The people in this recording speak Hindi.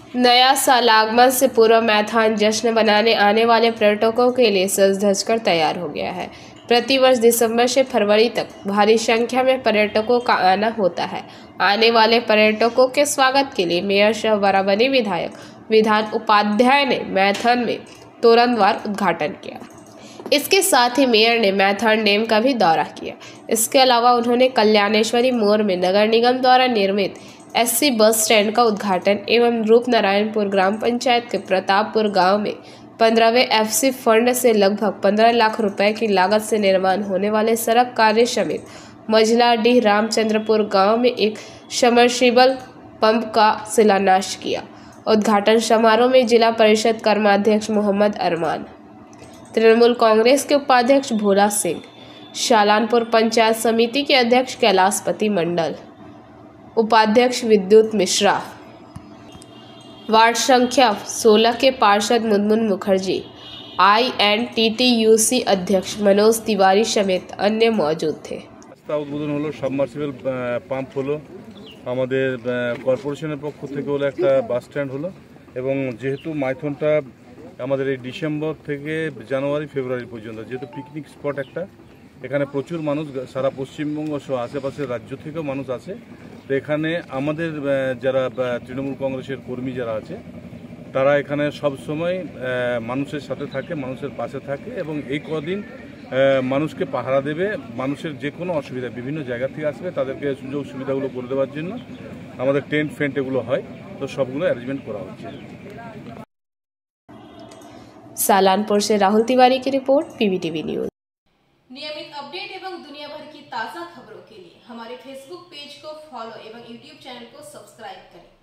नया साल आगमन से पूर्व मैथन जश्न मनाने आने वाले पर्यटकों के लिए सज धज कर तैयार हो गया है। प्रतिवर्ष दिसंबर से फरवरी तक भारी संख्या में पर्यटकों का आना होता है। आने वाले पर्यटकों के स्वागत के लिए मेयर सह बराबरी विधायक विधान उपाध्याय ने मैथन में तोरणद्वार उद्घाटन किया। इसके साथ ही मेयर ने मैथन डैम का भी दौरा किया। इसके अलावा उन्होंने कल्याणेश्वरी मोड़ में नगर निगम द्वारा निर्मित एससी बस स्टैंड का उद्घाटन एवं रूपनारायणपुर ग्राम पंचायत के प्रतापपुर गांव में 15वें एफसी फंड से लगभग 15 लाख रुपए की लागत से निर्माण होने वाले सड़क कार्य समेत मझलाडीह रामचंद्रपुर गांव में एक सबमर्सिबल पंप का शिलान्यास किया। उद्घाटन समारोह में जिला परिषद कर्माध्यक्ष मोहम्मद अरमान, तृणमूल कांग्रेस के उपाध्यक्ष भोला सिंह, शालानपुर पंचायत समिति के अध्यक्ष कैलाशपति मंडल, उपाध्यक्ष विद्युत मिश्रा, वार्ड संख्या 16 के पार्षद मुनमुन मुखर्जी, INTTUC अध्यक्ष मनोज तिवारी समेत अन्य मौजूद थे। उद्বোधन हलो सबमार्सिबल पाम्प हलो आमादेर कॉर्पोरेशনের পক্ষ থেকে হলো একটা বাস স্ট্যান্ড হলো এবং যেহেতু মাইথনটা আমাদের এই ডিসেম্বর থেকে জানুয়ারি ফেব্রুয়ারি পর্যন্ত যেহেতু পিকনিক স্পট একটা এখানে প্রচুর মানুষ সারা পশ্চিমবঙ্গ সহ আশেপাশের রাজ্য থেকেও মানুষ আসে। তো এখানে আমাদের যারা তৃণমূল কংগ্রেসের কর্মী যারা আছে তারা এখানে সব সময় মানুষের সাথে থাকে, মানুষের পাশে থাকে এবং এই কদিন মানুষকে পাহারা দেবে। মানুষের যে কোনো অসুবিধা বিভিন্ন জায়গা থেকে আসবে তাদেরকে সুযোগ সুবিধাগুলো করে দেওয়ার জন্য আমাদের টেন্ট ফেন্ট এগুলো হয়, তো সবগুলো অ্যারেঞ্জমেন্ট করা হচ্ছে। सालानपुर से राहुल तिवारी की रिपोर्ट, PBTV न्यूज। नियमित अपडेट एवं दुनिया भर की ताज़ा खबरों के लिए हमारे फेसबुक पेज को फॉलो एवं यूट्यूब चैनल को सब्सक्राइब करें।